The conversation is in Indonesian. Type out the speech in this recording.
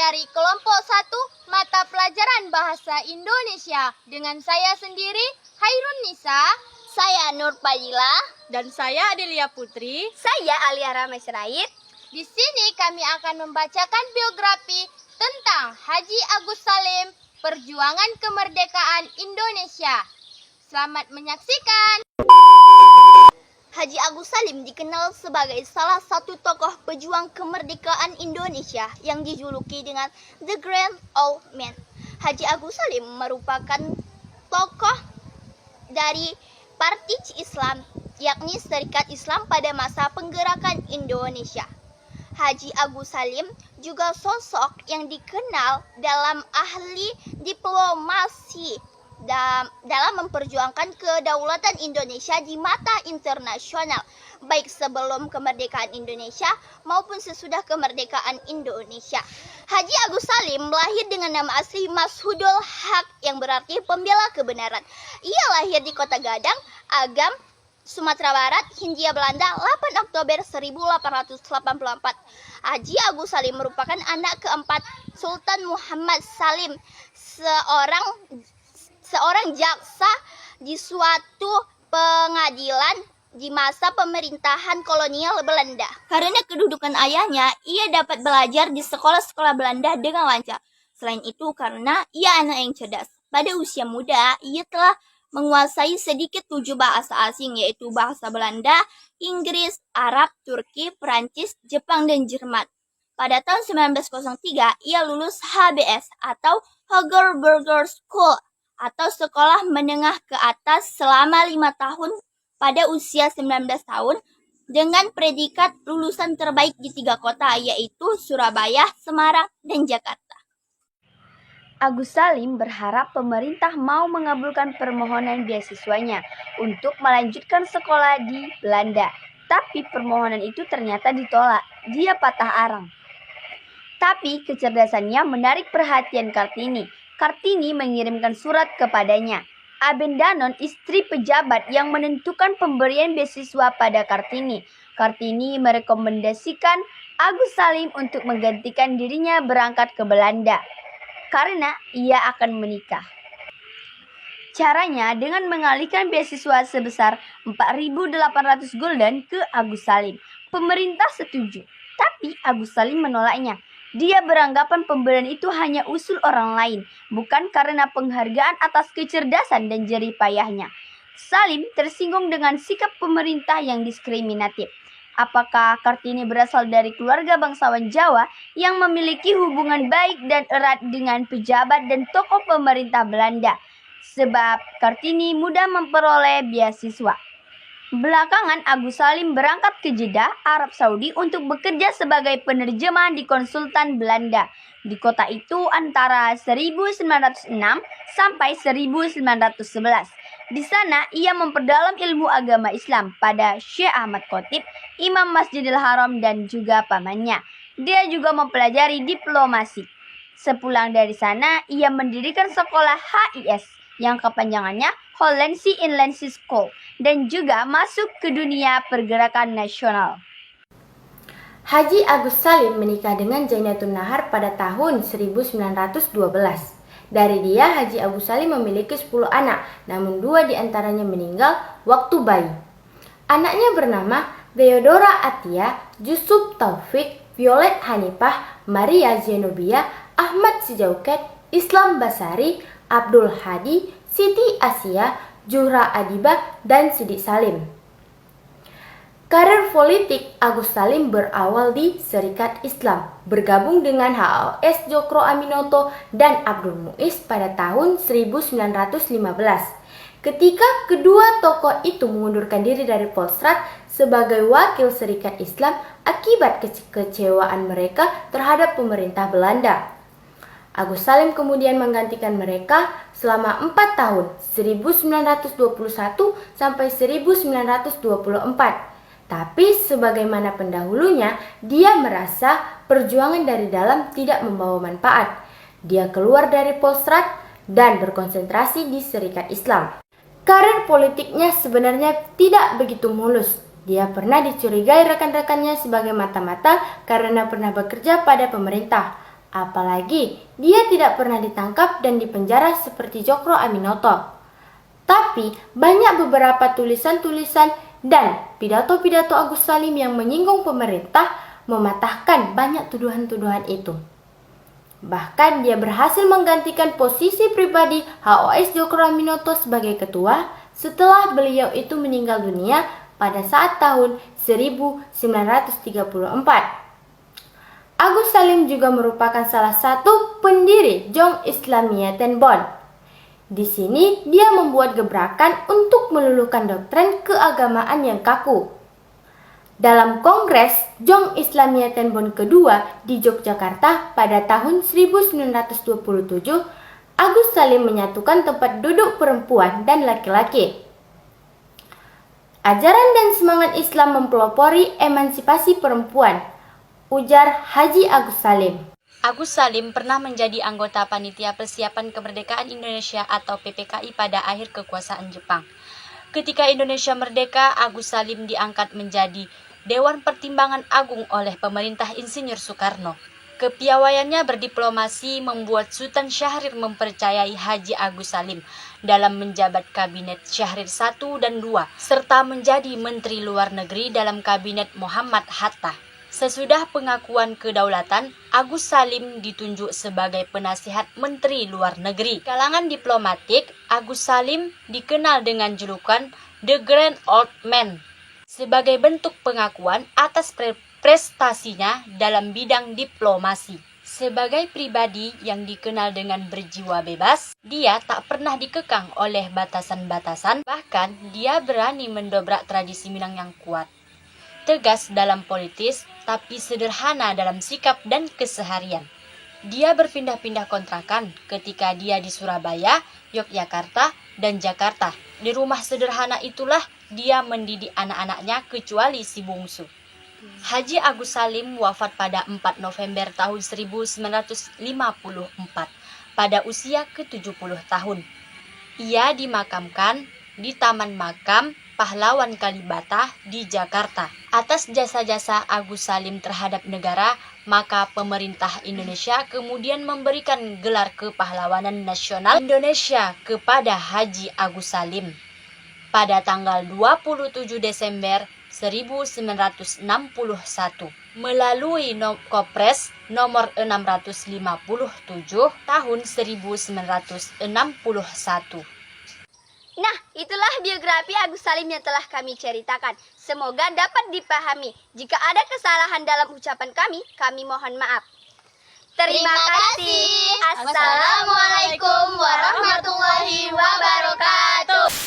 dari kelompok 1 mata pelajaran Bahasa Indonesia. Dengan saya sendiri, Hairun Nisa. Saya Nur Fadila. Dan saya Adelia Putri. Saya Alia Ramesrait. Di sini kami akan membacakan biografi tentang Haji Agus Salim, perjuangan kemerdekaan Indonesia. Selamat menyaksikan. Haji Agus Salim dikenal sebagai salah satu tokoh pejuang kemerdekaan Indonesia yang dijuluki dengan The Grand Old Man. Haji Agus Salim merupakan tokoh dari Parti Islam, yakni Serikat Islam pada masa penggerakan Indonesia. Haji Agus Salim juga sosok yang dikenal dalam ahli diplomasi dalam memperjuangkan kedaulatan Indonesia di mata internasional, baik sebelum kemerdekaan Indonesia maupun sesudah kemerdekaan Indonesia. Haji Agus Salim lahir dengan nama asli Mashudul Haq yang berarti pembela kebenaran. Ia lahir di Kota Gadang, Agam, Sumatera Barat, Hindia Belanda, 8 Oktober 1884. Haji Agus Salim merupakan anak keempat Sultan Muhammad Salim, seorang jaksa di suatu pengadilan di masa pemerintahan kolonial Belanda. Karena kedudukan ayahnya, ia dapat belajar di sekolah-sekolah Belanda dengan lancar. Selain itu, karena ia anak yang cerdas, pada usia muda, ia telah menguasai sedikit 7 bahasa asing, yaitu bahasa Belanda, Inggris, Arab, Turki, Perancis, Jepang, dan Jerman. Pada tahun 1903, ia lulus HBS atau Hagerberger School atau sekolah menengah ke atas selama 5 tahun pada usia 19 tahun dengan predikat lulusan terbaik di 3 kota, yaitu Surabaya, Semarang, dan Jakarta. Agus Salim berharap pemerintah mau mengabulkan permohonan beasiswanya untuk melanjutkan sekolah di Belanda. Tapi permohonan itu ternyata ditolak. Dia patah arang. Tapi kecerdasannya menarik perhatian Kartini. Kartini mengirimkan surat kepadanya. Abendanon, istri pejabat yang menentukan pemberian beasiswa pada Kartini. Kartini merekomendasikan Agus Salim untuk menggantikan dirinya berangkat ke Belanda karena ia akan menikah. Caranya dengan mengalihkan beasiswa sebesar 4.800 gulden ke Agus Salim. Pemerintah setuju, tapi Agus Salim menolaknya. Dia beranggapan pemberian itu hanya usul orang lain, bukan karena penghargaan atas kecerdasan dan jerih payahnya. Salim tersinggung dengan sikap pemerintah yang diskriminatif. Apakah Kartini berasal dari keluarga bangsawan Jawa yang memiliki hubungan baik dan erat dengan pejabat dan tokoh pemerintah Belanda? Sebab Kartini mudah memperoleh beasiswa. Belakangan Agus Salim berangkat ke Jeddah, Arab Saudi untuk bekerja sebagai penerjemah di konsultan Belanda. Di kota itu antara 1906 sampai 1911. Di sana ia memperdalam ilmu agama Islam pada Syekh Ahmad Khotib, Imam Masjidil Haram dan juga pamannya. Dia juga mempelajari diplomasi. Sepulang dari sana, ia mendirikan sekolah HIS yang kepanjangannya Hollandse Inlandse School dan juga masuk ke dunia pergerakan nasional. Haji Agus Salim menikah dengan Jainatun Nahar pada tahun 1912. Dari dia, Haji Agus Salim memiliki 10 anak, namun 2 diantaranya meninggal waktu bayi. Anaknya bernama Theodora Atia, Yusuf Taufik, Violet Hanifah, Maria Zenobia, Ahmad Sijauket, Islam Basari, Abdul Hadi, Siti Asia, Zuhra Adiba, dan Sidik Salim. Karir politik Agus Salim berawal di Serikat Islam, bergabung dengan HOS Djokro Aminoto dan Abdul Muiz pada tahun 1915. Ketika kedua tokoh itu mengundurkan diri dari Polstrat sebagai wakil Serikat Islam akibat kekecewaan mereka terhadap pemerintah Belanda. Agus Salim kemudian menggantikan mereka selama 4 tahun, 1921 sampai 1924. Tapi sebagaimana pendahulunya, dia merasa perjuangan dari dalam tidak membawa manfaat. Dia keluar dari Polstrat dan berkonsentrasi di Serikat Islam. Karir politiknya sebenarnya tidak begitu mulus. Dia pernah dicurigai rekan-rekannya sebagai mata-mata karena pernah bekerja pada pemerintah. Apalagi dia tidak pernah ditangkap dan dipenjara seperti Cokro Aminoto. Tapi banyak beberapa tulisan-tulisan dan pidato-pidato Agus Salim yang menyinggung pemerintah mematahkan banyak tuduhan-tuduhan itu. Bahkan dia berhasil menggantikan posisi pribadi HOS Cokro Aminoto sebagai ketua setelah beliau itu meninggal dunia pada saat tahun 1934. Agus Salim juga merupakan salah satu pendiri Jong Islamiyah Tenbon. Di sini dia membuat gebrakan untuk meluluhkan doktrin keagamaan yang kaku. Dalam Kongres Jong Islamiyah Tenbon kedua di Yogyakarta pada tahun 1927, Agus Salim menyatukan tempat duduk perempuan dan laki-laki. Ajaran dan semangat Islam mempelopori emansipasi perempuan, ujar Haji Agus Salim. Agus Salim pernah menjadi anggota Panitia Persiapan Kemerdekaan Indonesia atau PPKI pada akhir kekuasaan Jepang. Ketika Indonesia merdeka, Agus Salim diangkat menjadi Dewan Pertimbangan Agung oleh pemerintah Insinyur Soekarno. Kepiawaiannya berdiplomasi membuat Sultan Syahrir mempercayai Haji Agus Salim dalam menjabat Kabinet Syahrir I dan II, serta menjadi Menteri Luar Negeri dalam Kabinet Muhammad Hatta. Sesudah pengakuan kedaulatan, Agus Salim ditunjuk sebagai penasihat Menteri Luar Negeri. Kalangan diplomatik, Agus Salim dikenal dengan julukan The Grand Old Man sebagai bentuk pengakuan atas prestasinya dalam bidang diplomasi. Sebagai pribadi yang dikenal dengan berjiwa bebas, dia tak pernah dikekang oleh batasan-batasan, bahkan dia berani mendobrak tradisi Minang yang kuat. Tegas dalam politis, tapi sederhana dalam sikap dan keseharian. Dia berpindah-pindah kontrakan ketika dia di Surabaya, Yogyakarta, dan Jakarta. Di rumah sederhana itulah dia mendidik anak-anaknya kecuali si bungsu. Haji Agus Salim wafat pada 4 November tahun 1954 pada usia ke-70 tahun. Ia dimakamkan di Taman Makam Pahlawan Kalibata di Jakarta. Atas jasa-jasa Agus Salim terhadap negara, maka pemerintah Indonesia kemudian memberikan gelar Kepahlawanan Nasional Indonesia kepada Haji Agus Salim pada tanggal 27 Desember 1961 melalui Kopres nomor 657 tahun 1961. Nah, itulah biografi Agus Salim yang telah kami ceritakan. Semoga dapat dipahami. Jika ada kesalahan dalam ucapan kami mohon maaf. Terima kasih. Assalamualaikum warahmatullahi wabarakatuh.